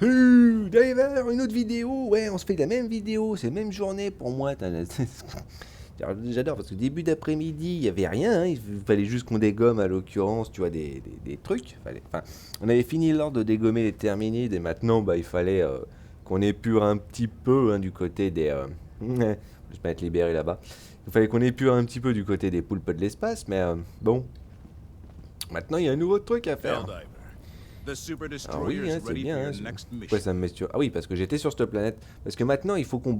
Driver, une autre vidéo. Ouais, on se fait la même vidéo, c'est la même journée pour moi. J'adore parce que début d'après-midi, il n'y avait rien. Hein, il fallait juste qu'on dégomme, à l'occurrence, tu vois, des trucs. Enfin, on avait fini l'ordre de dégommer les terminides et maintenant, bah, il fallait qu'on épure un petit peu hein, du côté des. Je vais pas être libéré là-bas. Il fallait qu'on épure un petit peu du côté des poulpes de l'espace, mais bon, maintenant il y a un nouveau truc à faire. Helldiver, the super Alors destroyer oui, is hein, c'est ready for bien. your Hein, next pourquoi mission. ça me met sur... Ah oui, parce que j'étais sur cette planète. Parce que maintenant, il faut qu'on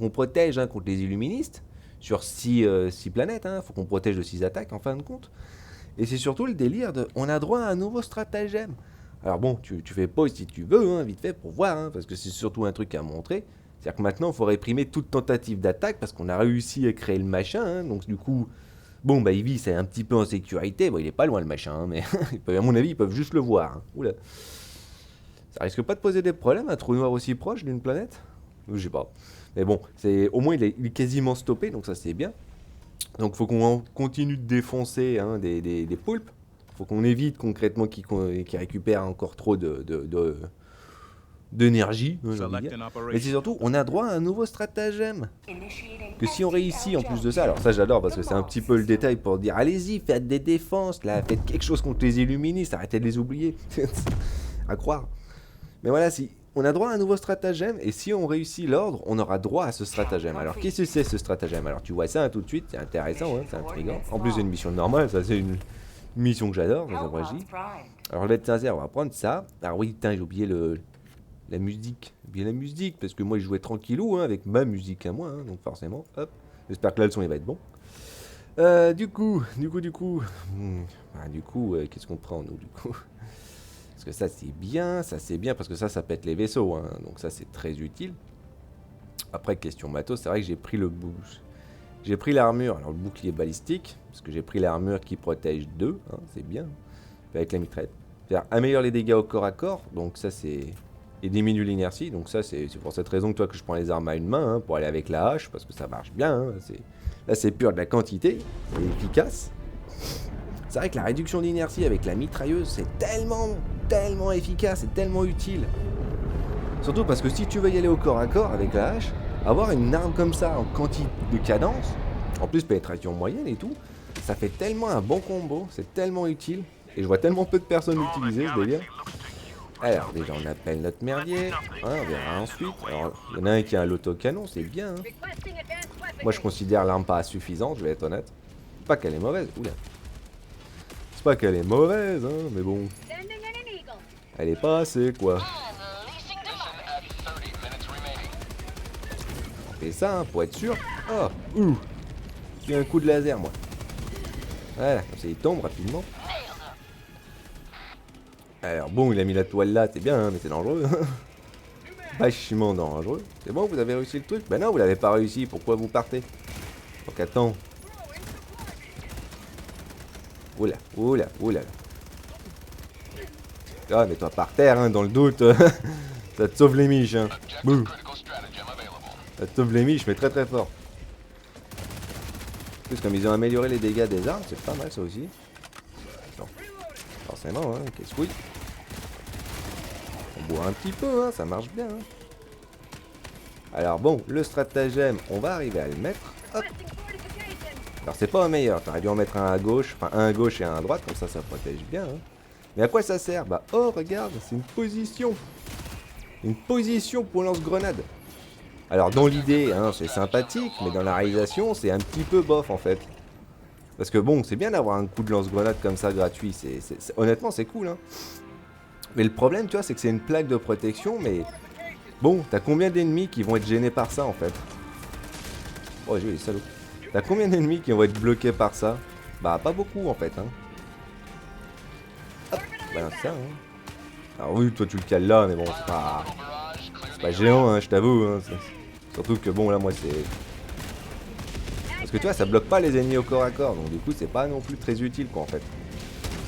protège hein, contre les illuministes. Sur 6 planètes, hein. Faut qu'on protège de 6 attaques, en fin de compte. Et c'est surtout le délire de... On a droit à un nouveau stratagème. Alors bon, tu fais pause si tu veux, hein, vite fait, pour voir. Hein, parce que c'est surtout un truc à montrer. C'est-à-dire que maintenant, il faut réprimer toute tentative d'attaque. Parce qu'on a réussi à créer le machin. Hein, donc du coup... Bon, bah, Ivy, c'est un petit peu en sécurité. Bon, il est pas loin, le machin. Hein, mais à mon avis, ils peuvent juste le voir. Hein. Oula. Ça risque pas de poser des problèmes, un trou noir aussi proche d'une planète? Je sais pas. Mais bon, au moins il est quasiment stoppé, donc ça c'est bien. Donc faut qu'on continue de défoncer hein, des poulpes. Faut qu'on évite concrètement qu'ils récupèrent encore trop d'énergie, hein, j'ai envie de Select dire. an Mais c'est operation. surtout, on a droit à un nouveau stratagème. Que si on réussit en plus de ça, alors ça j'adore parce que c'est un petit peu le détail pour dire allez-y, faites des défenses, là, faites quelque chose contre les illuministes, arrêtez de les oublier. À croire. Mais voilà, si on a droit à un nouveau stratagème, et si on réussit l'ordre, on aura droit à ce stratagème. Alors, qu'est-ce que c'est ce stratagème? Alors, tu vois ça hein, tout de suite, c'est intéressant, hein, c'est intriguant. En plus, c'est une mission normale, ça, c'est une mission que j'adore, dans un vrai J. Alors, je vais être sincère, on va prendre ça. Alors, oui, putain, j'ai oublié la musique. J'ai oublié la musique, parce que moi, je jouais tranquillou, hein, avec ma musique à moi, hein, donc forcément, hop. J'espère que là, le son, il va être bon. Du coup, qu'est-ce qu'on prend, nous, du coup? Parce que ça c'est bien, parce que ça pète les vaisseaux, hein, donc ça c'est très utile. Après, question matos, c'est vrai que j'ai pris j'ai pris l'armure, alors le bouclier balistique, parce que j'ai pris l'armure qui protège 2, hein, c'est bien, avec la mitraille. C'est-à-dire améliore les dégâts au corps à corps, donc ça c'est... Et diminue l'inertie, donc ça c'est pour cette raison que je prends les armes à une main, hein, pour aller avec la hache, parce que ça marche bien, hein, là c'est pur de la quantité, c'est efficace. C'est vrai que la réduction d'inertie avec la mitrailleuse, c'est tellement efficace et tellement utile. Surtout parce que si tu veux y aller au corps à corps avec la hache, avoir une arme comme ça en quantité de cadence, en plus pénétration moyenne et tout, ça fait tellement un bon combo, c'est tellement utile. Et je vois tellement peu de personnes l'utiliser ce délire. Alors déjà on appelle notre merdier, hein, on verra ensuite. Alors il y en a un qui a un loto-canon, c'est bien. Hein. Moi je considère l'arme pas suffisante, je vais être honnête. Pas qu'elle est mauvaise, oula. C'est pas qu'elle est mauvaise, hein, mais bon. Elle est pas assez, quoi. On fait ça, hein, pour être sûr. Oh, j'ai un coup de laser, moi. Voilà, comme ça il tombe rapidement. Alors bon, il a mis la toile là, c'est bien, hein, mais c'est dangereux. Vachement dangereux. C'est bon, vous avez réussi le truc? Ben non, vous l'avez pas réussi, pourquoi vous partez? Donc attends. Oula. Ah, mets-toi par terre, hein, dans le doute. Ça te sauve les miches, hein. Bouh. Ça te sauve les miches, mais très fort. En plus, comme ils ont amélioré les dégâts des armes, c'est pas mal ça aussi. Non. Forcément, hein, qu'est-ce que oui. On boit un petit peu, hein, ça marche bien. Hein. Alors bon, le stratagème, on va arriver à le mettre. Hop. Alors c'est pas un meilleur, t'aurais dû en mettre un à gauche, enfin un à gauche et un à droite, comme ça protège bien. Hein. Mais à quoi ça sert? Bah oh regarde, c'est une position. Une position pour lance-grenade. Alors dans l'idée, hein, c'est sympathique, mais dans la réalisation, c'est un petit peu bof en fait. Parce que bon, c'est bien d'avoir un coup de lance-grenade comme ça gratuit, honnêtement c'est cool. Hein. Mais le problème, tu vois, c'est que c'est une plaque de protection, mais... Bon, t'as combien d'ennemis qui vont être gênés par ça en fait? Oh j'ai eu les salauds. T'as combien d'ennemis qui vont être bloqués par ça? Bah pas beaucoup en fait. Hein. Hop, voilà ça. Hein. Alors oui, toi tu le cales là, mais bon, c'est pas géant, hein, je t'avoue. Hein, surtout que bon, là, moi, c'est... Parce que tu vois, ça bloque pas les ennemis au corps à corps, donc du coup, c'est pas non plus très utile, quoi, en fait.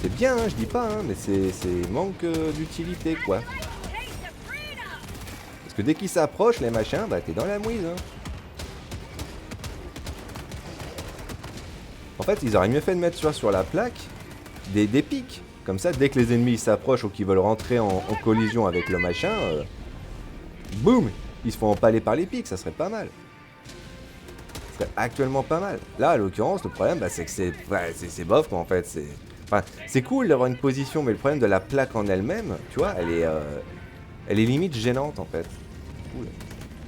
C'est bien, hein, je dis pas, hein, mais c'est manque d'utilité, quoi. Parce que dès qu'ils s'approchent, les machins, bah, t'es dans la mouise, hein. En fait, ils auraient mieux fait de mettre sur la plaque des pics. Comme ça, dès que les ennemis s'approchent ou qu'ils veulent rentrer en collision avec le machin, boum, ils se font empaler par les pics, ça serait pas mal. Ça serait actuellement pas mal. Là, à l'occurrence, le problème, bah, c'est que c'est bof, quoi, en fait. Enfin, c'est cool d'avoir une position, mais le problème de la plaque en elle-même, tu vois, elle est limite gênante, en fait. Cool.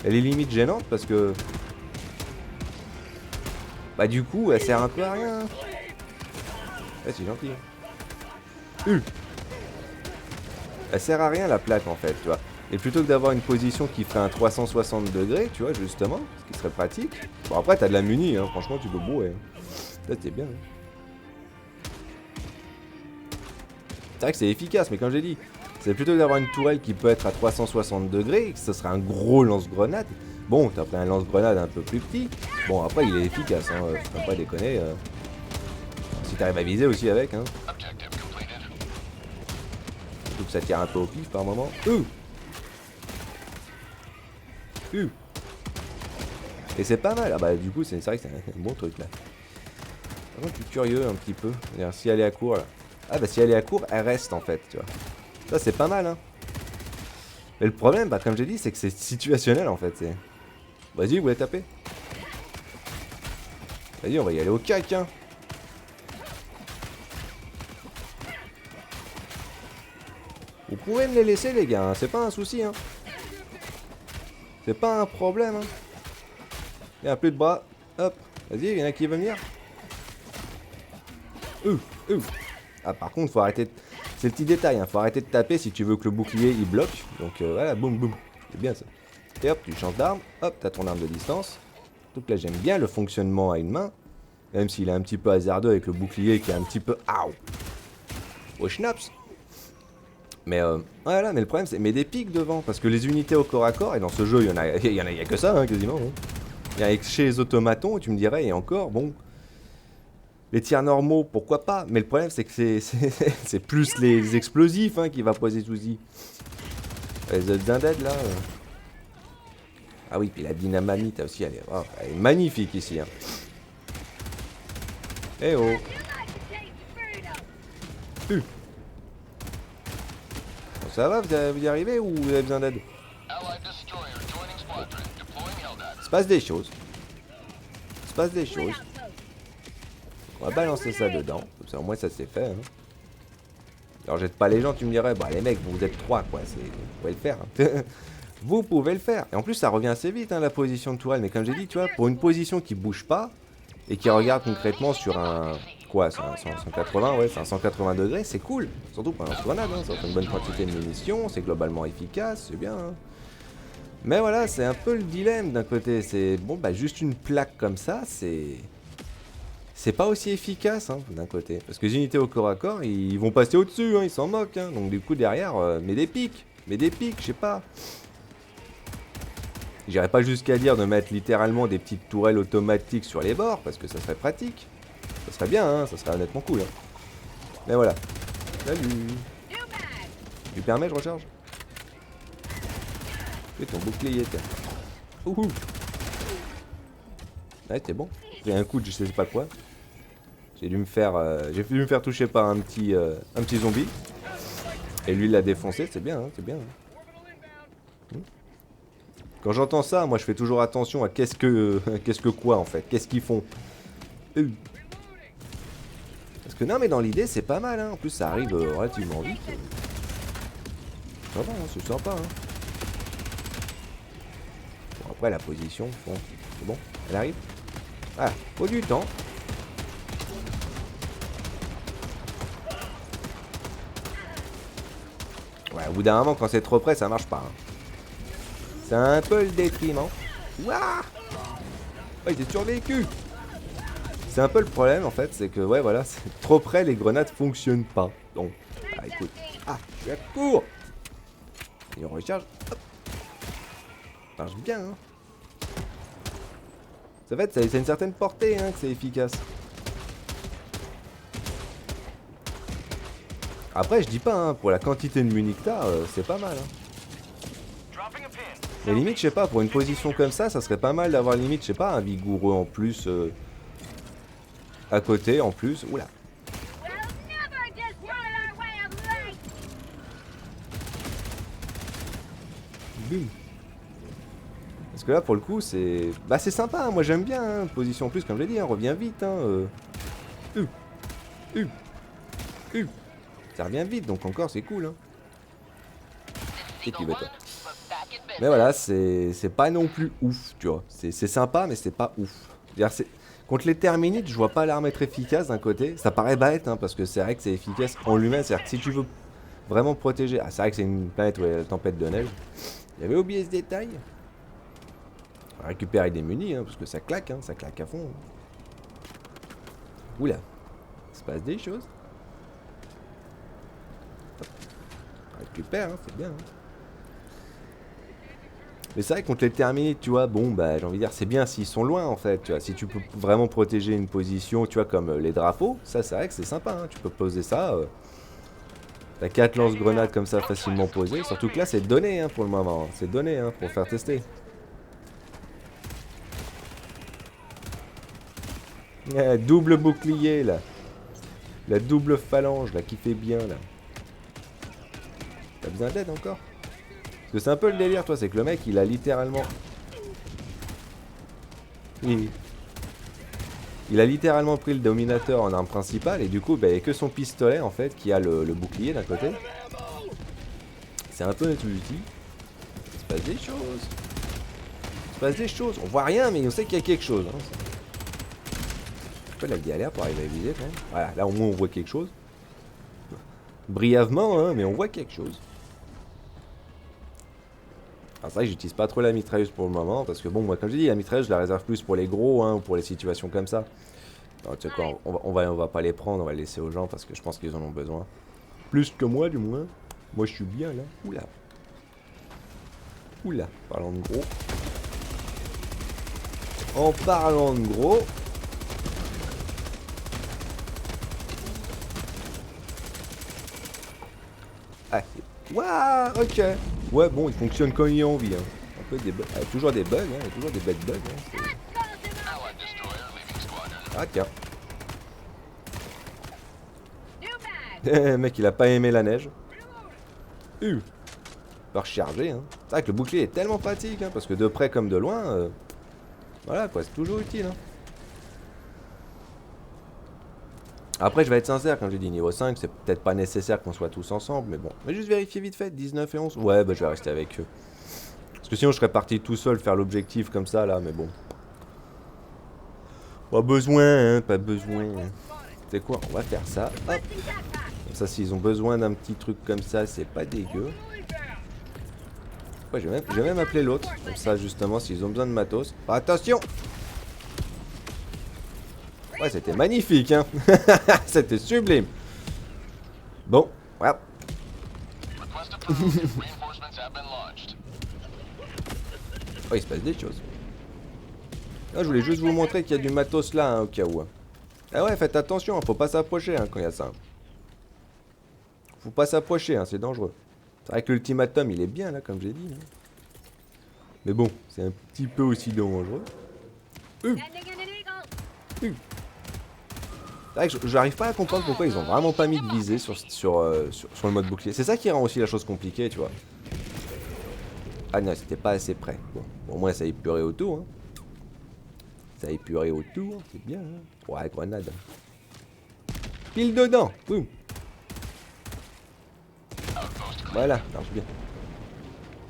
Elle est limite gênante parce que... Bah du coup, elle sert un peu à rien. Ouais, c'est gentil. Elle sert à rien la plaque en fait, tu vois. Et plutôt que d'avoir une position qui ferait un 360 degrés, tu vois, justement, ce qui serait pratique. Bon après, t'as de la muni, hein, franchement, tu peux bourrer. Là, t'es bien. Hein. C'est vrai que c'est efficace, mais comme j'ai dit, c'est plutôt que d'avoir une tourelle qui peut être à 360 degrés, et que ce serait un gros lance-grenade. Bon, t'as pris un lance-grenade un peu plus petit. Bon, après, il est efficace, hein, faut pas déconner. Si t'arrives à viser aussi avec, hein. Surtout que ça tire un peu au pif par moment. Et c'est pas mal. Ah bah, du coup, c'est vrai que c'est un bon truc là. Par contre, je suis curieux un petit peu. Si elle est à court là. Ah bah, si elle est à court, elle reste en fait, tu vois. Ça, c'est pas mal, hein. Mais le problème, bah, comme j'ai dit, c'est que c'est situationnel en fait. Vas-y, vous voulez taper? Vas-y, on va y aller au cac, hein. Vous pouvez me les laisser, les gars, hein. C'est pas un souci, hein. C'est pas un problème, hein. Il y a plus de bras. Hop. Vas-y, il y en a qui veut venir. Ah, par contre, faut arrêter. C'est le petit détail, hein. Faut arrêter de taper si tu veux que le bouclier il bloque. Donc voilà, boum boum. C'est bien ça. Et hop, tu changes d'arme. Hop, t'as ton arme de distance. Donc là, j'aime bien le fonctionnement à une main. Même s'il est un petit peu hasardeux avec le bouclier qui est un petit peu. Aouh! Au schnaps! Mais voilà, mais le problème c'est. Mais des pics devant. Parce que les unités au corps à corps, et dans ce jeu, il y a que ça, hein, quasiment. Hein. Il y a chez les automatons, tu me dirais, et encore, bon. Les tirs normaux, pourquoi pas. Mais le problème c'est que c'est plus les explosifs hein, qui va poser souci. Les autres Undead là. Ah oui, puis la dynamite aussi, elle est magnifique ici. Hein. Eh oh. Bon, ça va, vous y arrivez ou vous avez besoin d'aide? Il se passe des choses. Il se passe des choses. On va balancer ça dedans. Comme ça, au moins, ça c'est fait. Hein. Alors, jette pas les gens, tu me dirais. Bah, les mecs, vous êtes 3, quoi. Vous pouvez le faire. Hein. Vous pouvez le faire. Et en plus, ça revient assez vite, hein, la position de tourelle. Mais comme j'ai dit, tu vois, pour une position qui bouge pas et qui regarde concrètement sur un. Quoi, c'est un 180, ouais, c'est un 180 degrés, c'est cool. Surtout pour un lance-grenade, hein, ça fait une bonne quantité de munitions, c'est globalement efficace, c'est bien. Hein. Mais voilà, c'est un peu le dilemme d'un côté. C'est bon, bah, juste une plaque comme ça, c'est pas aussi efficace hein, d'un côté. Parce que les unités au corps à corps, ils vont passer au-dessus, hein, ils s'en moquent. Hein. Donc du coup derrière, mais des pics, je sais pas. J'irais pas jusqu'à dire de mettre littéralement des petites tourelles automatiques sur les bords, parce que ça serait pratique. Ça serait bien, hein, ça serait honnêtement cool. Hein. Mais voilà. Salut. Tu permets, je recharge. Et ton bouclier, tiens. Ouhou. Ouais, t'es bon. J'ai un coup de je sais pas quoi. J'ai dû me faire toucher par un petit zombie. Et lui il l'a défoncé, c'est bien, hein, c'est bien. Hein. Quand j'entends ça, moi je fais toujours attention à qu'est-ce que quoi en fait, qu'est-ce qu'ils font. Parce que non mais dans l'idée c'est pas mal, hein. En plus ça arrive relativement vite. Ça va, hein, c'est sympa. Hein. Bon après la position, bon, c'est bon, elle arrive. Ah, faut du temps. Ouais, au bout d'un moment, quand c'est trop près, ça marche pas. Hein. C'est un peu le détriment. Ouah oh, il est survécu. C'est un peu le problème, en fait, c'est que, ouais, voilà, trop près, les grenades fonctionnent pas. Donc, ah, écoute. Ah, je suis à court. Et on recharge. Hop. Ça marche bien, hein. En fait, c'est une certaine portée, hein, que c'est efficace. Après, je dis pas, hein, pour la quantité de muniques que t'as, c'est pas mal. Hein. Mais limite, je sais pas, pour une position comme ça serait pas mal d'avoir limite, je sais pas, un vigoureux en plus à côté, en plus. Oula. Boum. Parce que là, pour le coup, c'est... Bah, c'est sympa, hein. Moi j'aime bien, hein. Position en plus, comme je l'ai dit, hein. Revient vite, hein. Euh. Euh. Euh. Ça revient vite, donc encore, c'est cool, hein. Et puis, bah, toi. Mais voilà, c'est pas non plus ouf, tu vois. C'est sympa, mais c'est pas ouf. Contre les terminites, je vois pas l'arme être efficace d'un côté. Ça paraît bête, hein, parce que c'est vrai que c'est efficace en lui-même. C'est-à-dire que si tu veux vraiment protéger... Ah, c'est vrai que c'est une planète où il y a la tempête de neige. J'avais oublié ce détail. On va récupérer des munis, hein, parce que ça claque à fond. Oula, il se passe des choses. Hop. On récupère, hein, c'est bien. Hein. Mais c'est vrai que contre les terminites, tu vois, bon, bah, j'ai envie de dire, c'est bien s'ils sont loin, en fait, tu vois. Si tu peux vraiment protéger une position, tu vois, comme les drapeaux, ça, c'est vrai que c'est sympa, hein. Tu peux poser ça. T'as 4 lance-grenades comme ça, facilement posées. Surtout que là, c'est donné, hein, pour le moment. C'est donné, hein, pour faire tester. Double bouclier, là. La double phalange, là, qui fait bien, là. T'as besoin d'aide, encore? Parce que c'est un peu le délire, toi, c'est que le mec, il a littéralement... Il a littéralement pris le dominateur en arme principale, et du coup, bah, il n'y a que son pistolet, en fait, qui a le bouclier d'un côté. C'est un peu notre outil. Il se passe des choses. Il se passe des choses. On voit rien, mais on sait qu'il y a quelque chose. Hein. C'est un peu la galère pour arriver à viser, quand même. Voilà, là, au moins, on voit quelque chose. Brièvement, hein, mais on voit quelque chose. Alors c'est vrai que j'utilise pas trop la mitrailleuse pour le moment, parce que bon, moi comme je dis, la mitrailleuse je la réserve plus pour les gros, hein, ou pour les situations comme ça. Alors tu sais quoi, on va pas les prendre, on va les laisser aux gens, parce que je pense qu'ils en ont besoin. Plus que moi du moins. Moi je suis bien là. Oula. Oula, parlant de gros. En parlant de gros... Ah, waouh, ok. Ouais, bon, il fonctionne quand il a envie. Hein. Un peu des bugs. Ah, toujours des bugs, hein. Toujours des bêtes bugs. Hein. Ah, tiens. Le mec, il a pas aimé la neige. Pas recharger, hein. C'est vrai que le bouclier est tellement pratique, hein, parce que de près comme de loin, voilà quoi, c'est toujours utile. Hein. Après, je vais être sincère, quand j'ai dit niveau 5, c'est peut-être pas nécessaire qu'on soit tous ensemble, mais bon. Mais juste vérifier vite fait, 19 et 11. Ouais, bah je vais rester avec eux. Parce que sinon, je serais parti tout seul faire l'objectif comme ça, là, mais bon. Pas besoin, hein, pas besoin. C'est quoi, on va faire ça, hop. Comme ça, s'ils ont besoin d'un petit truc comme ça, c'est pas dégueu. Ouais, je vais même appeler l'autre. Comme ça, justement, s'ils ont besoin de matos. Oh, attention! Ouais, c'était magnifique, hein. C'était sublime. Bon, voilà. Oh, il se passe des choses. Ah, je voulais juste vous montrer qu'il y a du matos là, hein, au cas où. Hein. Ah ouais, faites attention, hein, faut pas s'approcher hein, quand il y a ça. Faut pas s'approcher, hein, c'est dangereux. C'est vrai que l'ultimatum, il est bien là, comme j'ai dit. Hein. Mais bon, c'est un petit peu aussi dangereux. C'est vrai que j'arrive pas à comprendre pourquoi ils ont vraiment pas mis de visée sur le mode bouclier. C'est ça qui rend aussi la chose compliquée, tu vois. Ah non, c'était pas assez près. Bon, au moins ça a épuré autour. Hein. Ça a épuré autour, c'est bien. Hein. Ouais, grenade. Pile dedans. Boum. Voilà, marche bien.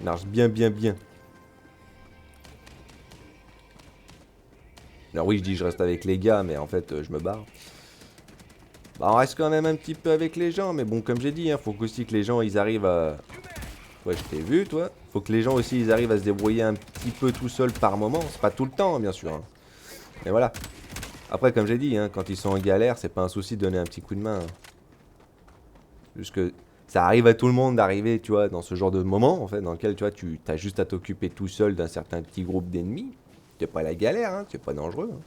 Marche bien, bien, bien. Alors oui, je dis je reste avec les gars, mais en fait, je me barre. Bah, on reste quand même un petit peu avec les gens, mais bon, comme j'ai dit, hein, faut aussi que les gens, ils arrivent à... Ouais, je t'ai vu, toi. Faut que les gens aussi, ils arrivent à se débrouiller un petit peu tout seuls par moment. C'est pas tout le temps, hein, bien sûr. Hein. Mais voilà. Après, comme j'ai dit, hein, quand ils sont en galère, c'est pas un souci de donner un petit coup de main. Hein. Juste que ça arrive à tout le monde d'arriver, tu vois, dans ce genre de moment, en fait, dans lequel, tu vois, tu as juste à t'occuper tout seul d'un certain petit groupe d'ennemis. C'est pas la galère, hein, c'est pas dangereux. Hein.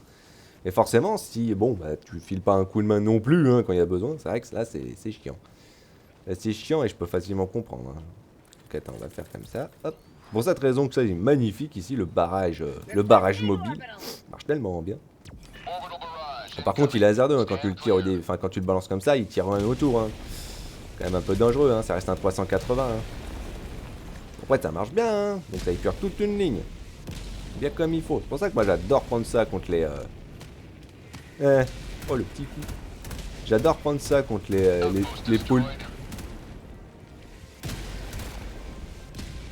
Et forcément, si, bon, bah, tu files pas un coup de main non plus, hein, quand il y a besoin, c'est vrai que là, c'est chiant. Là, c'est chiant et je peux facilement comprendre. Hein. Donc, attends, on va le faire comme ça, hop. Pour cette raison que ça est magnifique ici, le barrage mobile. Marche tellement bien. Bon, par contre, il est hasardeux, hein, quand tu le tires enfin, quand tu le balances comme ça, il tire un autour. Hein. Quand même un peu dangereux, hein, ça reste un 380. Hein. Après, ça marche bien, hein, donc ça épure toute une ligne. Bien comme il faut. C'est pour ça que moi j'adore prendre ça contre les... Oh le petit coup. J'adore prendre ça contre les poules.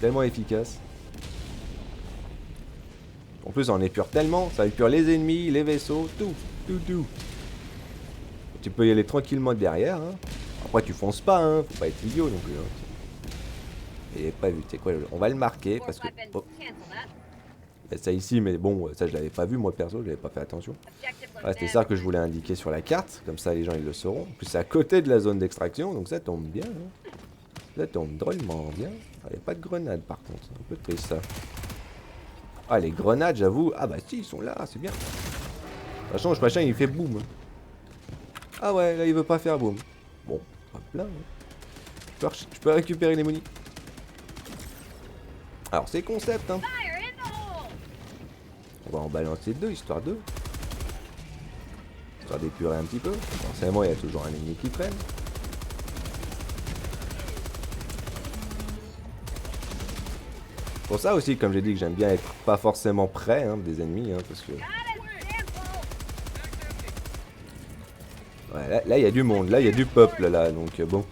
Tellement efficace. En plus on épure tellement, ça épure les ennemis, les vaisseaux, tout. Tu peux y aller tranquillement derrière. Hein. Après tu fonces pas, hein. Faut pas être idiot non plus. Hein. Et pas vu, tu sais quoi, on va le marquer parce que... Oh. Il y a ça ici, mais bon, ça je l'avais pas vu moi perso, je l'avais pas fait attention. Ah, c'était ça que je voulais indiquer sur la carte, comme ça les gens ils le sauront. En plus c'est à côté de la zone d'extraction, donc ça tombe bien. Hein. Ça tombe drôlement bien. Il n'y a pas de grenades par contre, c'est un peu triste ça. Ah les grenades j'avoue, ah bah si ils sont là, c'est bien. Ça change, machin il fait boum. Ah ouais, là il veut pas faire boum. Bon, pas plein. Hein. Je peux récupérer les monies. Alors c'est concept hein. On va en balancer deux, histoire d'eux. Histoire d'épurer un petit peu. Forcément il y a toujours un ennemi qui traîne. Pour ça aussi, comme j'ai dit, que j'aime bien être pas forcément près hein, des ennemis, hein, parce que... Ouais, là, il y a du monde, là, il y a du peuple, là, donc bon.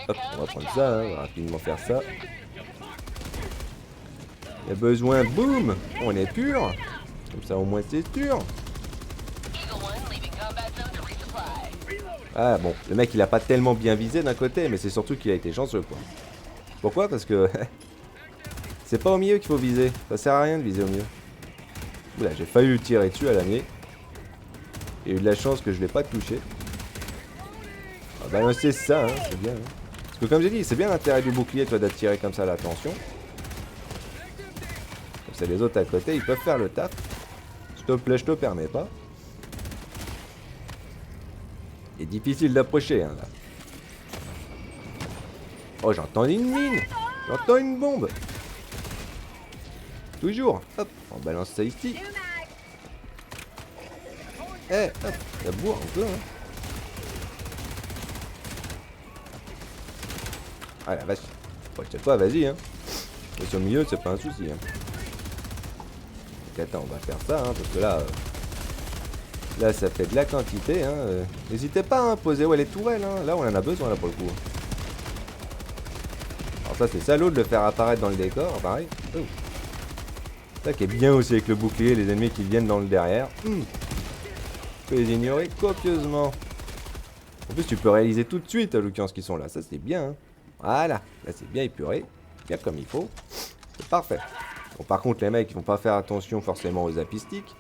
Hop, on va prendre ça, hein, on va rapidement faire ça. Il y a besoin, boum, on est pur. Comme ça, au moins, c'est sûr. Ah, bon, le mec, il a pas tellement bien visé d'un côté, mais c'est surtout qu'il a été chanceux, quoi. Pourquoi? Parce que... c'est pas au milieu qu'il faut viser. Ça sert à rien de viser au milieu. Oula, j'ai failli lui tirer dessus à l'année. J'ai eu de la chance que je l'ai pas touché. On va balancer ça, hein, c'est bien. Hein. Parce que comme j'ai dit, c'est bien l'intérêt du bouclier, toi, d'attirer comme ça l'attention. Comme ça, les autres à côté, ils peuvent faire le taf. S'il te plaît, je te permets pas. Il est difficile d'approcher, hein, là. Oh, j'entends une mine. J'entends une bombe. Toujours. Hop, on balance ça ici. Eh, hop, ça bourre un peu, hein. Ah la vache. Bon, je sais pas, vas-y, hein. Et sur le milieu, c'est pas un souci, hein. Donc attends, on va faire ça, hein, parce que là... là, ça fait de la quantité, hein. N'hésitez pas, hein, poser ouais, les tourelles, hein. Là, on en a besoin, là, pour le coup. Alors ça, c'est salaud de le faire apparaître dans le décor, pareil. Oh. Ça qui est bien aussi avec le bouclier, les ennemis qui viennent dans le derrière. Tu peux les ignorer copieusement. En plus, tu peux réaliser tout de suite, à l'occurrence, qu'ils sont là. Ça, c'est bien, hein. Voilà, là, c'est bien épuré. Bien comme il faut. C'est parfait. Bon, par contre, les mecs, ils vont pas faire attention forcément aux zapistiques.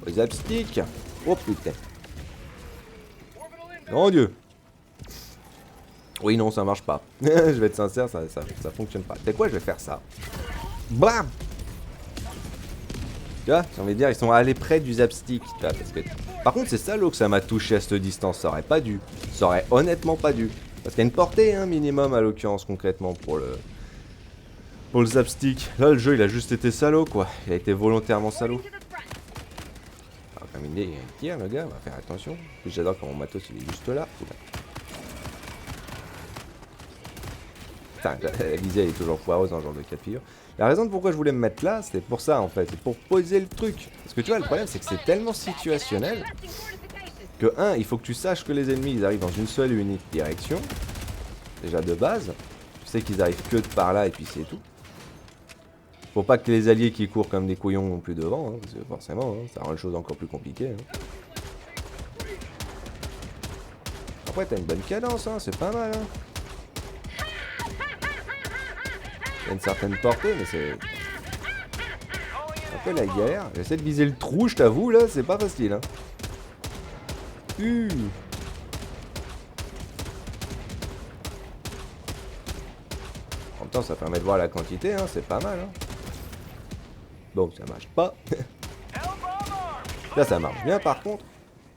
Aux zapistiques. Oh, putain. Mon Dieu. Oui, non, ça marche pas. Je vais être sincère, ça fonctionne pas. C'est quoi, je vais faire ça. Bam. Tu vois, j'ai envie de dire, ils sont allés près du zapstick. Tu vois, parce que... Par contre, c'est salaud que ça m'a touché à cette distance. Ça aurait pas dû. Ça aurait honnêtement pas dû. Parce qu'il y a une portée, hein, minimum, à l'occurrence, concrètement, pour le zapstick. Là, le jeu, il a juste été salaud, quoi. Il a été volontairement salaud. Alors, comme il est, il tire, le gars, on va faire attention. J'adore quand mon matos, il est juste là. Putain, la visée, elle est toujours foireuse dans ce genre de cas de figure. La raison de pourquoi je voulais me mettre là, c'était pour ça, en fait. C'est pour poser le truc. Parce que tu vois, le problème, c'est que c'est tellement situationnel que, il faut que tu saches que les ennemis, ils arrivent dans une seule et unique direction. Déjà de base. Tu sais qu'ils arrivent que de par là et puis c'est tout. Faut pas que les alliés qui courent comme des couillons non plus devant, hein, parce que forcément, hein, ça rend les choses encore plus compliquées. Hein. Après, t'as une bonne cadence, hein, c'est pas mal. Hein. Il y a une certaine portée, mais c'est... un peu la guerre. J'essaie de viser le trou, je t'avoue, là, c'est pas facile. Hein. En même temps, ça permet de voir la quantité, hein, c'est pas mal. Hein. Bon, ça marche pas. Là, ça marche bien, par contre.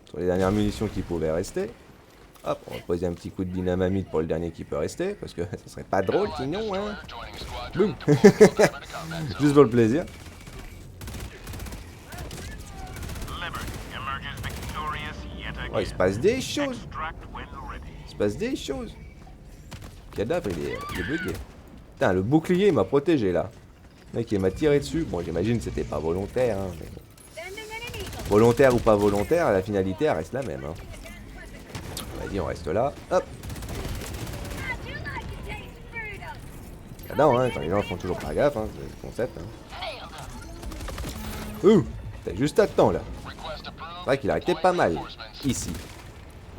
Sur les dernières munitions qui pouvaient rester. Hop, on va poser un petit coup de dynamite pour le dernier qui peut rester, parce que ça serait pas drôle sinon, hein. Boum. Juste pour le plaisir. Oh, il se passe des choses. Il se passe des choses. Le cadavre, il est bugué. Putain, le bouclier, il m'a protégé, là. Le mec il m'a tiré dessus. Bon, j'imagine que c'était pas volontaire. Hein, mais bon. Volontaire ou pas volontaire, la finalité elle reste la même. Hein. Vas-y, on reste là. Hop. Ah non, hein, les gens font toujours pas gaffe, hein, c'est le concept. Hein. T'as juste à temps là. C'est vrai qu'il a arrêté pas mal ici.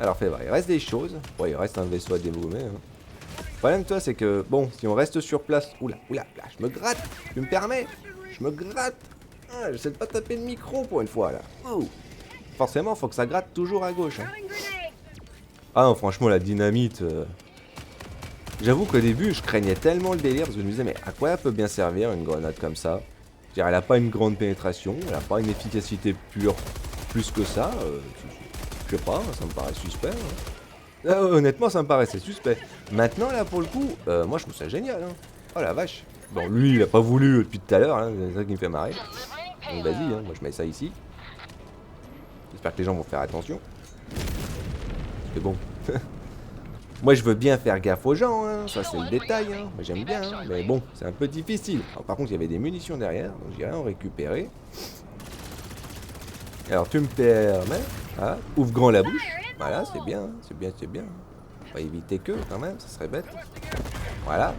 Alors fais voir, il reste des choses. Ouais, il reste un vaisseau à dégommer. Hein. Le problème, toi, c'est que, bon, si on reste sur place... Oula, là, je me gratte. Tu me permets? Je me gratte. Ah, j'essaie de pas taper le micro pour une fois, là. Oh. Forcément, faut que ça gratte toujours à gauche. Hein. Ah non, franchement, la dynamite... J'avoue qu'au début, je craignais tellement le délire, parce que je me disais, mais à quoi elle peut bien servir une grenade comme ça? Je veux dire, elle a pas une grande pénétration, elle a pas une efficacité pure plus que ça. Je sais pas, ça me paraît suspect. Hein. Honnêtement, ça me paraissait suspect. Maintenant, là, pour le coup, moi, je trouve ça génial. Hein. Oh la vache. Bon, lui, il a pas voulu depuis tout à l'heure, hein, c'est ça qui me fait marrer. Donc vas-y, hein, moi je mets ça ici. J'espère que les gens vont faire attention. C'est bon. Moi je veux bien faire gaffe aux gens, hein. Ça c'est le détail, hein. Moi j'aime bien, hein. Mais bon, c'est un peu difficile. Alors, par contre il y avait des munitions derrière, donc j'irai en récupérer. Alors tu me permets, hein, ouvre grand la bouche. Voilà, c'est bien, hein. C'est bien. On va éviter que quand même, ça serait bête. Voilà.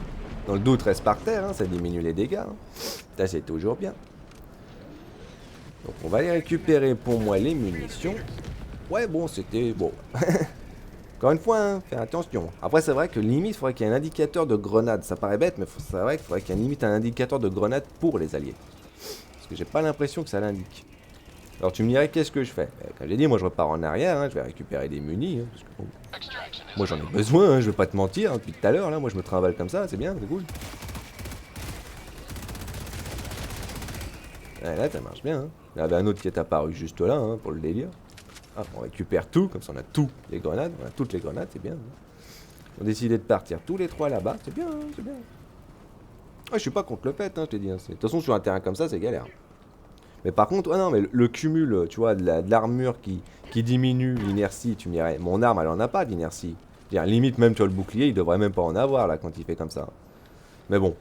Dans le doute reste par terre, hein. Ça diminue les dégâts. Hein. Ça c'est toujours bien. Donc on va aller récupérer pour moi les munitions. Ouais bon c'était bon. Encore une fois, hein, fais attention. Après, c'est vrai que limite, il faudrait qu'il y ait un indicateur de grenade. Ça paraît bête, mais c'est vrai qu'il faudrait qu'il y ait limite un indicateur de grenade pour les alliés. Parce que j'ai pas l'impression que ça l'indique. Alors tu me dirais, qu'est-ce que je fais? Comme j'ai dit, moi je repars en arrière, hein, je vais récupérer des munis. Hein, parce que, bon, moi j'en ai besoin, hein, je vais pas te mentir. Hein, depuis tout à l'heure, là, moi je me trimballe comme ça, c'est bien, c'est cool. Ouais, là, ça marche bien. Hein. Il y avait un autre qui est apparu juste là, hein, pour le délire. Ah, on récupère tout, comme ça on a tout les grenades, on a toutes les grenades, c'est bien. Hein. On a décidé de partir tous les trois là-bas, c'est bien, hein, c'est bien. Ah, je suis pas contre le fait, hein, je t'ai dit. Hein, de toute façon, sur un terrain comme ça, c'est galère. Mais par contre, ah non, mais le cumul, tu vois, de l'armure qui diminue l'inertie, tu me dirais, mon arme, elle en a pas d'inertie. Limite, même, tu vois, le bouclier, il devrait même pas en avoir, là, quand il fait comme ça. Mais bon,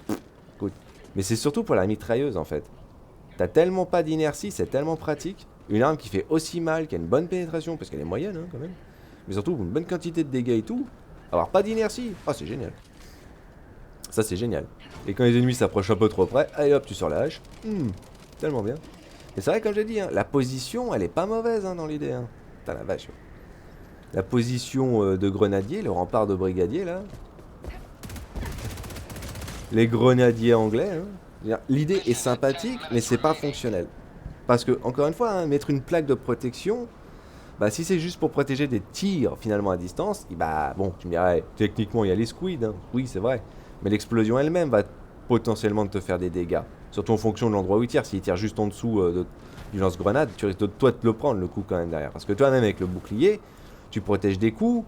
écoute. Mais c'est surtout pour la mitrailleuse, en fait. T'as tellement pas d'inertie, c'est tellement pratique. Une arme qui fait aussi mal, qui a une bonne pénétration, parce qu'elle est moyenne hein, quand même. Mais surtout une bonne quantité de dégâts et tout. Avoir pas d'inertie, ah c'est génial. Ça c'est génial. Et quand les ennemis s'approchent un peu trop près, allez hop tu sors la hache. Tellement bien. Mais c'est vrai comme j'ai dit, hein, la position elle est pas mauvaise hein, dans l'idée. Hein. Putain la vache. La position de grenadier, le rempart de brigadier là. Les grenadiers anglais. Hein. L'idée est sympathique mais c'est pas fonctionnel. Parce que, encore une fois, hein, mettre une plaque de protection, bah si c'est juste pour protéger des tirs finalement à distance, bah bon, tu me dirais, techniquement il y a les squids, hein. Oui c'est vrai, mais l'explosion elle-même va potentiellement te faire des dégâts. Surtout en fonction de l'endroit où il tire, s'il tire juste en dessous du lance-grenade, tu risques de toi de te le prendre le coup quand même derrière. Parce que toi-même avec le bouclier, tu protèges des coups,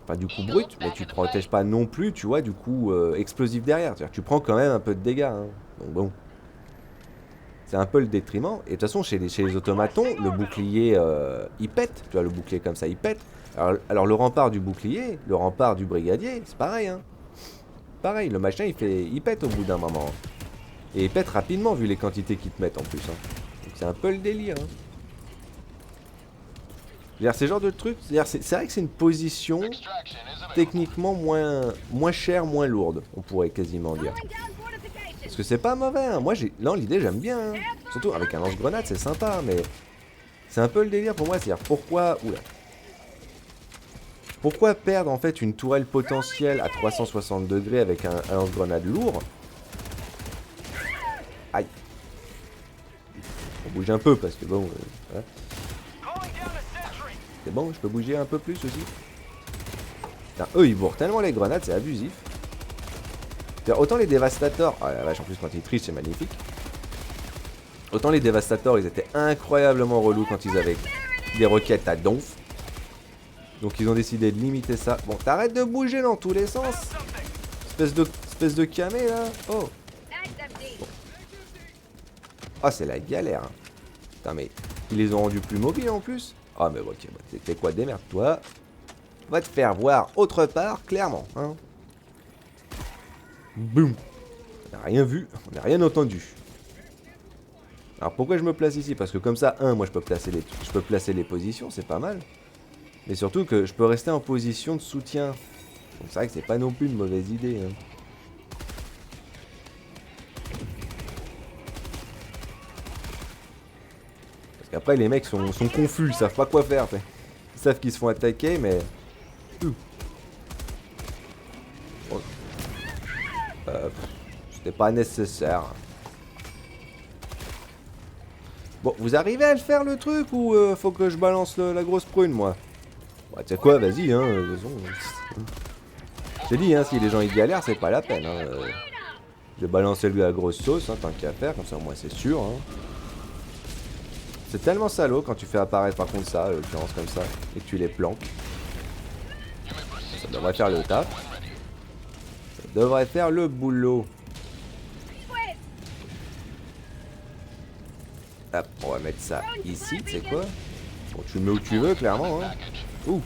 enfin du coup brut, mais tu protèges pas non plus, tu vois, du coup explosif derrière. C'est-à-dire que tu prends quand même un peu de dégâts, hein. Donc bon. C'est un peu le détriment. Et de toute façon, chez les automatons, le bouclier, il pète. Tu vois, le bouclier comme ça, il pète. Alors le rempart du bouclier, le rempart du brigadier, c'est pareil. Hein. Pareil, le machin, il pète au bout d'un moment. Et il pète rapidement, vu les quantités qu'ils te mettent en plus. Hein. Donc c'est un peu le délire. Hein. C'est le genre de truc, c'est vrai que c'est une position techniquement moins chère, moins lourde, on pourrait quasiment dire. Parce que c'est pas mauvais, hein. Moi non l'idée j'aime bien, hein. Surtout avec un lance-grenade c'est sympa, mais c'est un peu le délire pour moi, c'est-à-dire pourquoi perdre en fait une tourelle potentielle à 360 degrés avec un lance-grenade lourd. Aïe. On bouge un peu parce que bon, voilà. C'est bon, je peux bouger un peu plus aussi. Putain, eux ils bourrent tellement les grenades, c'est abusif. Autant les dévastateurs, ah la vache en plus quand ils trichent c'est magnifique. Autant les dévastateurs ils étaient incroyablement relous quand ils avaient des roquettes à donf. Donc ils ont décidé de limiter ça. Bon t'arrêtes de bouger dans tous les sens. Espèce de camé là. Oh. Bon. Ah c'est la galère. Hein. Putain mais ils les ont rendus plus mobiles en plus. Ah mais ok, bah, t'es quoi démerde-toi. Va te faire voir autre part clairement. Hein. Boum. On n'a rien vu, on n'a rien entendu. Alors pourquoi je me place ici? Parce que comme ça, moi je peux placer les positions, c'est pas mal. Mais surtout que je peux rester en position de soutien. Donc c'est vrai que c'est pas non plus une mauvaise idée. Hein. Parce qu'après les mecs sont confus, ils savent pas quoi faire. T'sais. Ils savent qu'ils se font attaquer, mais... Bon. C'était pas nécessaire. Bon, vous arrivez à le faire le truc ou faut que je balance la grosse prune moi? Bah tu sais quoi, vas-y hein, de toute façon, j'ai dit hein, si les gens ils galèrent c'est pas la peine hein. Je vais balancer lui la grosse sauce, hein, tant qu'à faire, comme ça moi c'est sûr hein. C'est tellement salaud quand tu fais apparaître par contre ça, l'occurrence comme ça, et que tu les planques. Ça devrait faire le taf. Ça devrait faire le boulot. Hop, on va mettre ça ici, tu sais quoi? Bon, tu le mets où tu veux, clairement, hein. Ouh.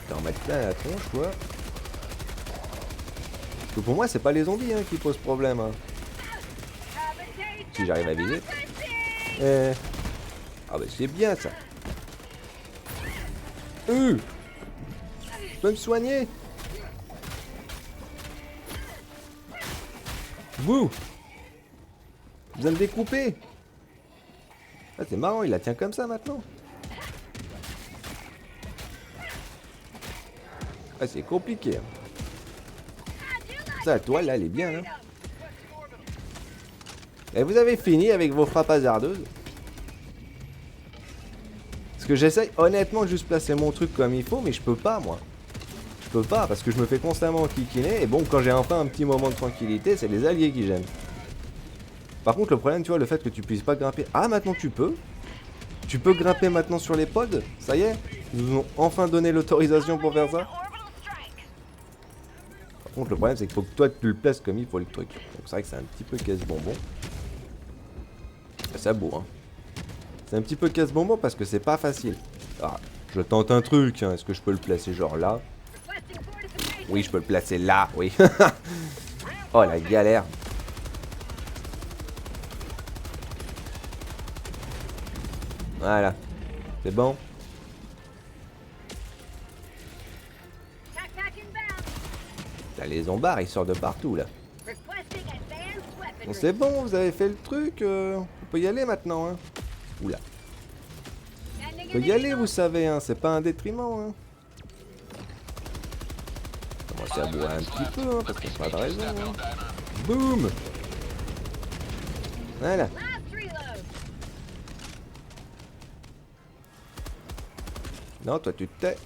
T'en mettre plein la tronche, quoi. Parce que pour moi, c'est pas les zombies hein, qui posent problème. Hein. Si j'arrive à viser. Ah bah c'est bien, ça. Je peux me soigner. Bouh! Vous allez me découper! Ah, c'est marrant, il la tient comme ça maintenant. Ah, c'est compliqué. Hein. Ça, la toile, là, elle est bien, là. Et vous avez fini avec vos frappes hasardeuses? Parce que j'essaye, honnêtement, de juste placer mon truc comme il faut, mais je peux pas, moi. Je peux pas, parce que je me fais constamment kikiner, et bon, quand j'ai enfin un petit moment de tranquillité, c'est les alliés qui gênent. Par contre, le problème, tu vois, le fait que tu puisses pas grimper... Ah, maintenant tu peux. Tu peux grimper maintenant sur les pods. Ça y est. Ils nous ont enfin donné l'autorisation pour faire ça. Par contre, le problème, c'est qu'il faut que toi, tu le places comme il faut le truc. Donc c'est vrai que c'est un petit peu casse-bonbon. Ça beau, hein. C'est un petit peu casse-bonbon parce que c'est pas facile. Ah, je tente un truc. Hein. Est-ce que je peux le placer genre là? Oui, je peux le placer là, oui. Oh, la galère. Voilà. C'est bon. Là, les zombards, ils sortent de partout, là. Bon, c'est bon, vous avez fait le truc. On peut y aller maintenant, hein. Oula. On peut y aller, vous savez, hein. C'est pas un détriment, hein. Commencez à boire un petit peu, hein, parce qu'il n'y a pas de raison, hein. Boum. Voilà. Non, toi, tu te tais.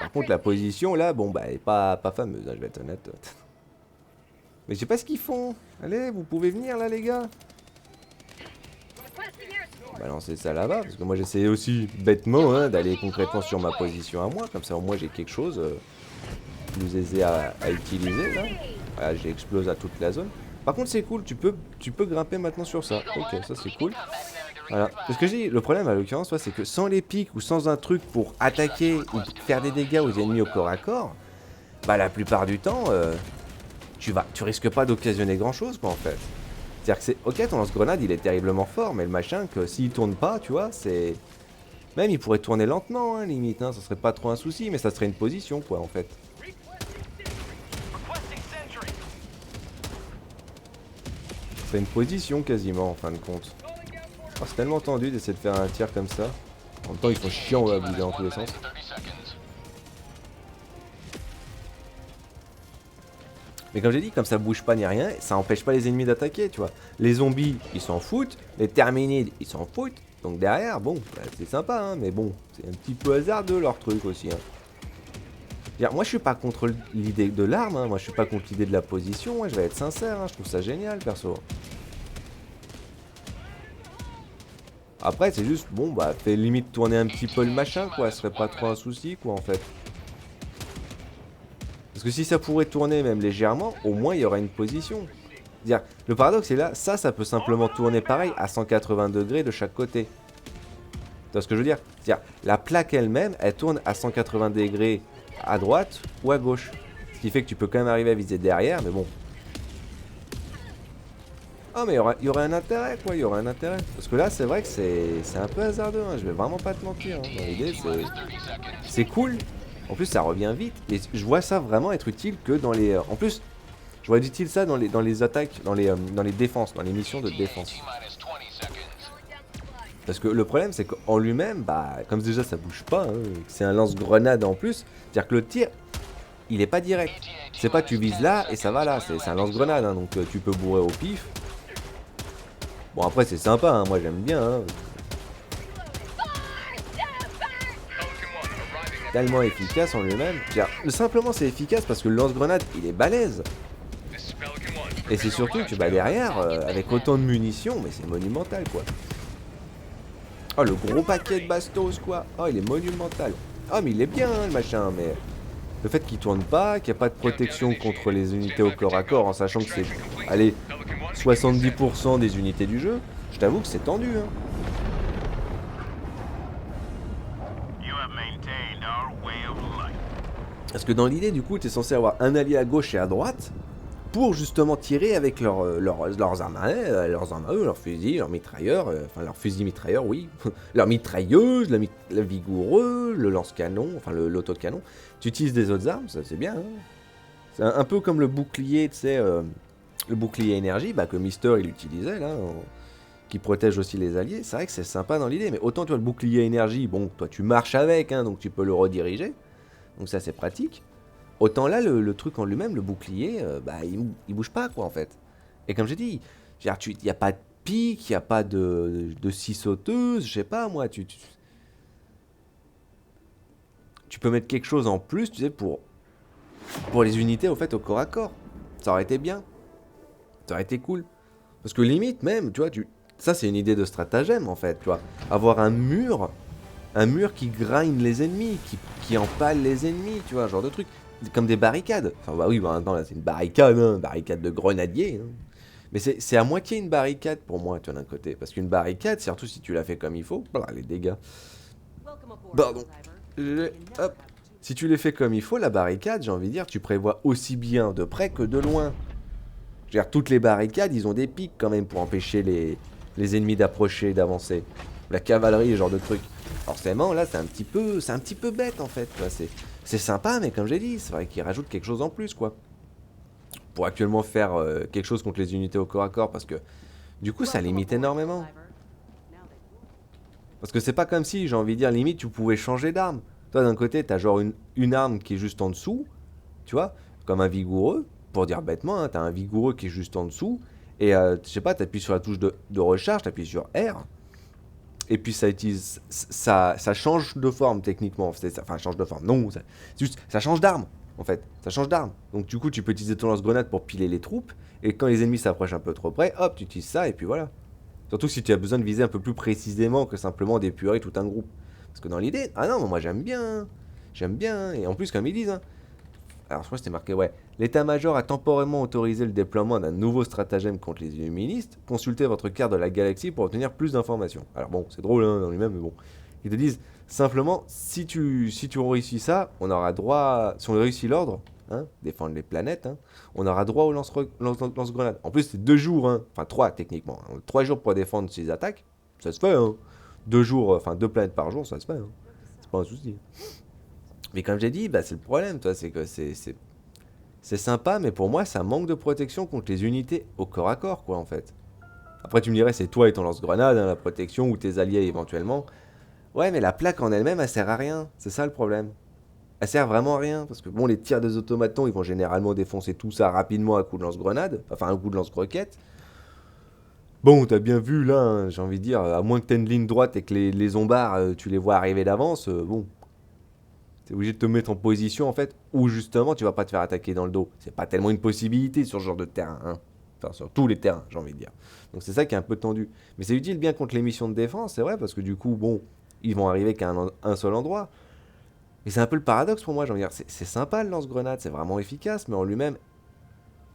Par contre, la position, là, bon, bah, elle est pas fameuse, hein, je vais être honnête. Mais je sais pas ce qu'ils font. Allez, vous pouvez venir, là, les gars. Balancer ça là-bas, parce que moi, j'essayais aussi, bêtement, hein, d'aller concrètement sur ma position à moi. Comme ça, au moins, j'ai quelque chose plus aisé à utiliser, là. Voilà, j'explose à toute la zone. Par contre, c'est cool, tu peux grimper maintenant sur ça. Ok, ça, c'est cool. Voilà. Parce que j'ai dit, le problème à l'occurrence, c'est que sans les pics ou sans un truc pour attaquer ou faire des dégâts aux ennemis au corps à corps, bah la plupart du temps, tu risques pas d'occasionner grand chose quoi en fait. C'est-à-dire que c'est, ok ton lance-grenade il est terriblement fort, mais le machin que s'il tourne pas, tu vois, c'est... Même il pourrait tourner lentement, hein, limite, hein, ça serait pas trop un souci, mais ça serait une position quoi en fait. C'est une position quasiment en fin de compte. Oh, c'est tellement tendu d'essayer de faire un tir comme ça. En même temps, ils sont chiants à bouger dans tous les sens. Mais comme j'ai dit, comme ça bouge pas ni rien, ça empêche pas les ennemis d'attaquer, tu vois. Les zombies, ils s'en foutent. Les terminides, ils s'en foutent. Donc derrière, bon, bah, c'est sympa, hein, mais bon, c'est un petit peu hasardeux leur truc aussi. Hein. Moi, je suis pas contre l'idée de l'arme, hein. Moi, je suis pas contre l'idée de la position. Hein. Je vais être sincère, hein. Je trouve ça génial, perso. Après, c'est juste, bon, bah, fais limite tourner un petit peu le machin, quoi. Ce serait pas trop un souci, quoi, en fait. Parce que si ça pourrait tourner même légèrement, au moins, il y aurait une position. C'est-à-dire, le paradoxe, c'est là, ça peut simplement tourner pareil, à 180 degrés de chaque côté. Tu vois ce que je veux dire? C'est-à-dire, la plaque elle-même, elle tourne à 180 degrés à droite ou à gauche. Ce qui fait que tu peux quand même arriver à viser derrière, mais bon. Ah, mais il y aurait un intérêt, quoi, il y aurait un intérêt. Parce que là, c'est vrai que c'est un peu hasardeux, hein, je vais vraiment pas te mentir. Hein. Dans l'idée, c'est cool. En plus, ça revient vite. Et je vois ça vraiment être utile que dans les... En plus, je vois utile ça dans les attaques, dans les défenses, dans les missions de défense. Parce que le problème, c'est qu'en lui-même, bah, comme déjà ça bouge pas, hein, c'est un lance-grenade en plus, c'est-à-dire que le tir, il est pas direct. C'est pas tu vises là et ça va là, c'est un lance-grenade, hein, donc tu peux bourrer au pif. Bon, après, c'est sympa, hein, moi j'aime bien. Hein. Tellement efficace en lui-même. Simplement, c'est efficace parce que le lance-grenade, il est balèze. Et c'est surtout que bah, derrière, avec autant de munitions, mais c'est monumental quoi. Oh, le gros paquet de bastos quoi. Oh, il est monumental. Oh, mais il est bien hein, le machin, mais le fait qu'il tourne pas, qu'il n'y a pas de protection contre les unités au corps à corps, en sachant que c'est, allez, 70% des unités du jeu, je t'avoue que c'est tendu. Hein. Parce que dans l'idée, du coup, t'es censé avoir un allié à gauche et à droite pour justement tirer avec leurs armes à eux, leurs fusils, leurs mitrailleurs, enfin leurs fusils mitrailleurs, oui, leurs mitrailleuses, la vigoureux, le lance-canon, enfin l'autocanon. Tu utilises des autres armes, ça c'est bien. Hein. C'est un peu comme le bouclier, tu sais, le bouclier énergie, bah, que Mister il utilisait là, qui protège aussi les alliés. C'est vrai que c'est sympa dans l'idée, mais autant tu vois le bouclier énergie, bon, toi tu marches avec, hein, donc tu peux le rediriger. Donc ça c'est pratique. Autant là le truc en lui-même, le bouclier, bah il bouge pas quoi en fait. Et comme j'ai dit, il n'y a pas de pique, il n'y a pas de scie sauteuse, je sais pas moi, tu peux mettre quelque chose en plus, tu sais, pour les unités au fait au corps à corps. Ça aurait été bien, ça aurait été cool. Parce que limite même, tu vois, ça c'est une idée de stratagème en fait, tu vois. Avoir un mur qui grind les ennemis, qui empale les ennemis, tu vois, un genre de truc. Comme des barricades. Enfin, bah oui, bah maintenant, là, c'est une barricade, hein, barricade de grenadier. Hein. Mais c'est à moitié une barricade pour moi, tu vois, d'un côté. Parce qu'une barricade, surtout si tu la fais comme il faut, bah, les dégâts. Pardon. Hop. Si tu les fais comme il faut, la barricade, j'ai envie de dire, tu prévois aussi bien de près que de loin. Je veux dire, toutes les barricades, ils ont des pics quand même pour empêcher les ennemis d'approcher, d'avancer. La cavalerie, ce genre de truc. Forcément, là, c'est un petit peu bête en fait. C'est sympa, mais comme j'ai dit, c'est vrai qu'ils rajoutent quelque chose en plus, quoi. Pour actuellement faire quelque chose contre les unités au corps à corps, parce que du coup, ça limite énormément. Parce que c'est pas comme si, j'ai envie de dire, limite, tu pouvais changer d'arme. Toi, d'un côté, t'as genre une arme qui est juste en dessous, tu vois, comme un vigoureux, pour dire bêtement, hein, t'as un vigoureux qui est juste en dessous, et je sais pas, t'appuies sur la touche de recharge, t'appuies sur R, et puis ça change de forme techniquement. Enfin, change de forme. Non, c'est juste, ça change d'arme en fait. Ça change d'arme. Donc du coup, tu peux utiliser ton lance-grenade pour piler les troupes. Et quand les ennemis s'approchent un peu trop près, hop, tu utilises ça et puis voilà. Surtout si tu as besoin de viser un peu plus précisément que simplement d'épurer tout un groupe. Parce que dans l'idée, ah non, moi j'aime bien. Hein. J'aime bien. Et en plus, comme ils disent, hein, alors je crois que c'était marqué, ouais. L'état-major a temporairement autorisé le déploiement d'un nouveau stratagème contre les illuministes. Consultez votre carte de la galaxie pour obtenir plus d'informations. Alors bon, c'est drôle hein, dans lui-même, mais bon. Ils te disent, simplement, si tu réussis ça, on aura droit, si on réussit l'ordre, hein, défendre les planètes, hein, on aura droit au lance-grenade. En plus, c'est 2 jours, hein, enfin 3 techniquement. Hein, 3 jours pour défendre ces attaques, ça se fait, hein. 2 jours, enfin 2 planètes par jour, ça se fait, hein. C'est pas un souci. Mais comme j'ai dit, bah, c'est le problème, toi, c'est que c'est sympa, mais pour moi, ça manque de protection contre les unités au corps à corps, quoi, en fait. Après, tu me dirais, c'est toi et ton lance-grenade, hein, la protection, ou tes alliés éventuellement. Ouais, mais la plaque en elle-même, elle sert à rien. C'est ça le problème. Elle sert vraiment à rien, parce que bon, les tirs des automatons, ils vont généralement défoncer tout ça rapidement à coup de lance-grenade, enfin, un coup de lance-croquette. Bon, t'as bien vu, là, hein, j'ai envie de dire, à moins que t'aies une ligne droite et que les zombards, tu les vois arriver d'avance, bon, t'es obligé de te mettre en position en fait où justement tu vas pas te faire attaquer dans le dos. C'est pas tellement une possibilité sur ce genre de terrain, hein. Enfin sur tous les terrains, j'ai envie de dire. Donc c'est ça qui est un peu tendu. Mais c'est utile bien contre les missions de défense, c'est vrai, parce que du coup, bon, ils vont arriver qu'à un seul endroit. Mais c'est un peu le paradoxe pour moi, j'ai envie de dire. C'est sympa le lance-grenade, c'est vraiment efficace, mais en lui-même,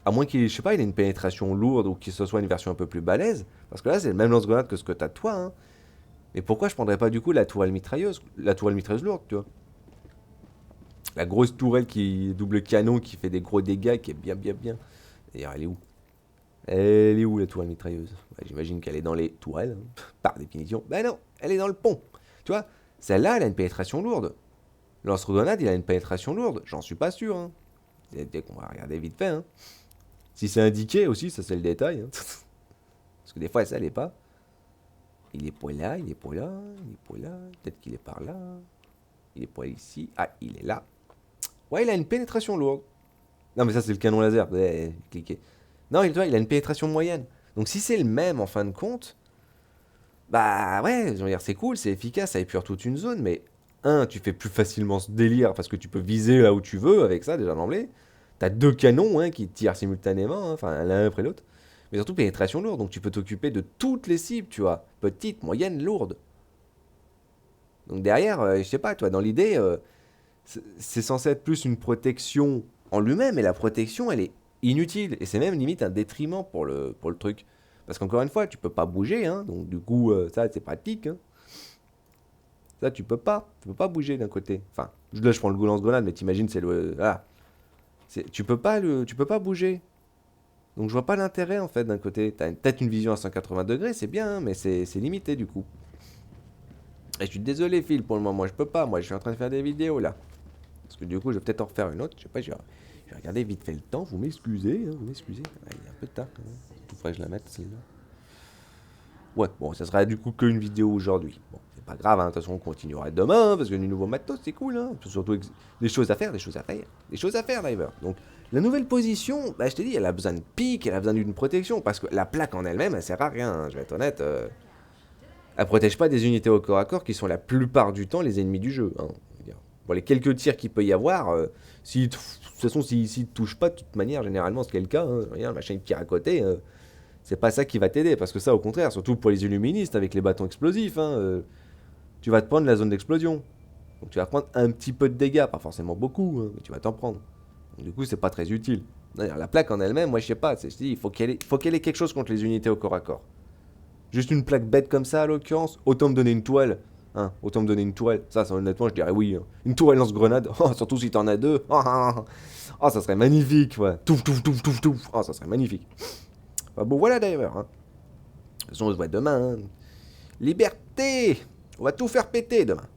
à moins qu'il, je sais pas, il ait une pénétration lourde ou qu'il ce soit une version un peu plus balèze, parce que là c'est le même lance-grenade que ce que t'as de toi, hein. Mais pourquoi je prendrais pas du coup la tourelle mitrailleuse lourde, tu vois? La grosse tourelle qui est double canon, qui fait des gros dégâts, qui est bien, bien, bien. D'ailleurs, elle est où? Elle est où la tourelle mitrailleuse? Bah, j'imagine qu'elle est dans les tourelles, hein, par définition. Ben non, elle est dans le pont. Tu vois, celle-là, elle a une pénétration lourde. Lance-grenade, il a une pénétration lourde. J'en suis pas sûr. Hein. Dès qu'on va regarder vite fait. Hein. Si c'est indiqué aussi, ça c'est le détail. Hein. Parce que des fois, ça l'est pas. Il est pas là, il est pas là, il est pas là. Peut-être qu'il est par là. Il est pas ici. Ah, il est là. Ouais, il a une pénétration lourde. Non, mais ça, c'est le canon laser. Ouais, cliquez. Non, il a une pénétration moyenne. Donc, si c'est le même en fin de compte, bah ouais, je veux dire, c'est cool, c'est efficace, ça épure toute une zone, mais tu fais plus facilement ce délire parce que tu peux viser là où tu veux avec ça, déjà d'emblée. T'as deux canons qui tirent simultanément, hein, enfin l'un après l'autre. Mais surtout pénétration lourde, donc tu peux t'occuper de toutes les cibles, tu vois. Petites, moyennes, lourdes. Donc derrière, je sais pas, toi, dans l'idée, c'est censé être plus une protection en lui-même, et la protection, elle est inutile. Et c'est même limite un détriment pour le truc. Parce qu'encore une fois, tu peux pas bouger, hein, donc du coup, ça, c'est pratique. Hein. Ça, tu peux pas bouger d'un côté. Enfin, là, je prends le lance-grenade, mais t'imagines, c'est le... Ah, tu peux pas bouger. Donc je vois pas l'intérêt, en fait, d'un côté. T'as peut-être une vision à 180 degrés, c'est bien, hein, mais c'est limité, du coup. Et je suis désolé, Phil, pour le moment, je peux pas. Moi, je suis en train de faire des vidéos, là. Parce que du coup, je vais peut-être en refaire une autre. Je sais pas, je vais regarder vite fait le temps. Vous m'excusez, hein, vous m'excusez. Ah, il est un peu tard quand même. Tout faudrait que je la mette celle-là. Ouais, bon, ça sera du coup qu'une vidéo aujourd'hui. Bon, c'est pas grave, hein, de toute façon, on continuera demain parce que du nouveau matos, c'est cool, hein. Surtout des choses à faire, des choses à faire. Des choses à faire, Diver. Donc, la nouvelle position, bah, je t'ai dit, elle a besoin de pique, elle a besoin d'une protection parce que la plaque en elle-même, elle sert à rien, hein, je vais être honnête. Elle protège pas des unités au corps à corps qui sont la plupart du temps les ennemis du jeu. Hein. Pour les quelques tirs qu'il peut y avoir, de toute façon, s'il ne touche pas, de toute manière, généralement, c'est le cas. Hein, regarde, le machin qui tire à côté, c'est pas ça qui va t'aider. Parce que ça, au contraire, surtout pour les illuministes avec les bâtons explosifs, hein, tu vas te prendre la zone d'explosion. Donc tu vas prendre un petit peu de dégâts, pas forcément beaucoup, hein, mais tu vas t'en prendre. Donc, du coup, c'est pas très utile. D'ailleurs, la plaque en elle-même, moi, je sais pas. Je dis, faut qu'elle ait quelque chose contre les unités au corps à corps. Juste une plaque bête comme ça, à l'occurrence, autant me donner une toile. Hein, autant me donner une toile. Ça, honnêtement, je dirais oui. Hein. Une toile lance-grenade. Oh, surtout si t'en as deux. Oh, ça serait magnifique, ouais. Touf, touf, touf, touf, touf. Oh, ça serait magnifique. Bah, bon, voilà d'ailleurs. Hein. De toute façon, on se voit demain. Hein. Liberté. On va tout faire péter demain.